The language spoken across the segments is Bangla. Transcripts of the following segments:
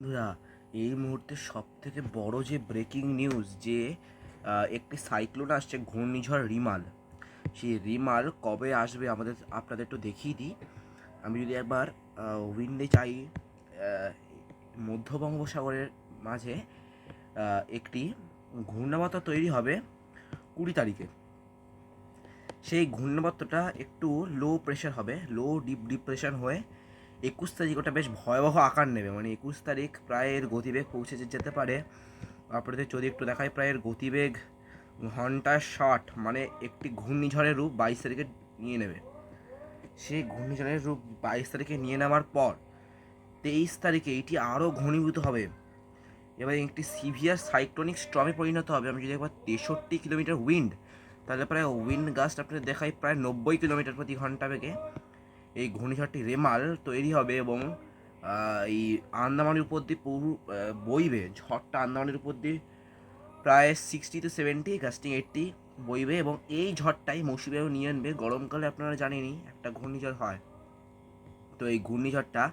বন্ধুরা, এই মুহূর্তে সব থেকে বড় যে ব্রেকিং নিউজ যে একটি সাইক্লোন আসছে, ঘূর্ণিঝড় রিমাল। সেই রিমাল কবে আসবে আপনাদের একটু দেখিয়ে দিই। আমি যদি একবার উইন্ডে চাই, মধ্য বঙ্গোপসাগরের মাঝে একটি ঘূর্ণাবর্ত তৈরি হবে 20 তারিখে। সেই ঘূর্ণাবর্তটা একটু লো প্রেশার হবে, লো ডিপ্রেশন হয়ে 21 তারিখ ওটা বেশ ভয়াবহ আকার নেবে। মানে 21 তারিখ প্রায় এর গতিবেগ পৌঁছে যেতে পারে। আপনাদের যদি একটু দেখায়, প্রায় এর গতিবেগ ঘন্টায় 60, মানে একটি ঘূর্ণিঝড়ের রূপ 22 তারিখে নিয়ে নেবে। সেই ঘূর্ণিঝড়ের রূপ 22 তারিখে নিয়ে নেওয়ার পর 23 তারিখে এটি আরও ঘনীভূত হবে। এবার একটি সিভিয়ার সাইক্লোনিক স্টর্মে পরিণত হবে। আমি যদি একবার 63 কিলোমিটার উইন্ড, তাহলে প্রায় উইন্ড গাস্ট আপনাদের দেখায় প্রায় 90 কিলোমিটার প্রতি ঘন্টা বেগে এই ঘূর্ণিঝড়টি রেমাল তৈরি হবে এবং এই আন্দামানের উপর দিয়ে পুরো বইবে। ঝড়টা আন্দামানের উপর দিয়ে প্রায় 60 to 70, গাস্টিং 80 বইবে এবং এই ঝড়টাই মৌসুমী বায়ু নিয়ে আনবে। গরমকালে আপনারা জানেনই একটা ঘূর্ণিঝড় হয়। তো এই ঘূর্ণিঝড়টা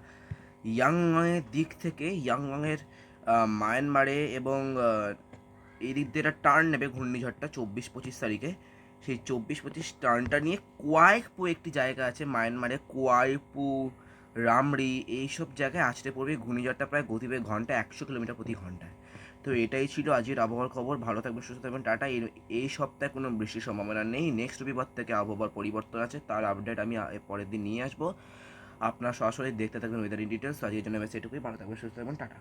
ইয়াংওয়াংয়ের দিক থেকে, ইয়াংওয়াংয়ের মায়ানমারে এবং এই দিক দিয়ে একটা টার্ন নেবে ঘূর্ণিঝড়টা 24-25 তারিখে। সেই 24-25 টার্নটা নিয়ে কোয়াইপু একটি জায়গা আছে মায়ানমারে, কোয়াইপু, রামরি, এইসব জায়গায় আছড়ে পড়বে ঘূর্ণিঝড়টা প্রায় গতিবেগ ঘন্টায় 100 কিলোমিটার প্রতি ঘন্টায়। তো এটাই ছিল আজকের আবহাওয়ার খবর। ভালো থাকবেন, সুস্থ থাকবেন, টাটা। এই সপ্তাহে কোনো বৃষ্টির সম্ভাবনা নেই। নেক্সট রবিবার থেকে আবহাওয়ার পরিবর্তন আছে, তার আপডেট আমি পরের দিন নিয়ে আসবো। আপনারা সরাসরি দেখতে থাকবেন ওয়েদার ইন ডিটেলস। আজকের জন্য ব্যাস এটুকুই। ভালো থাকবেন, সুস্থ থাকবেন, টাটা।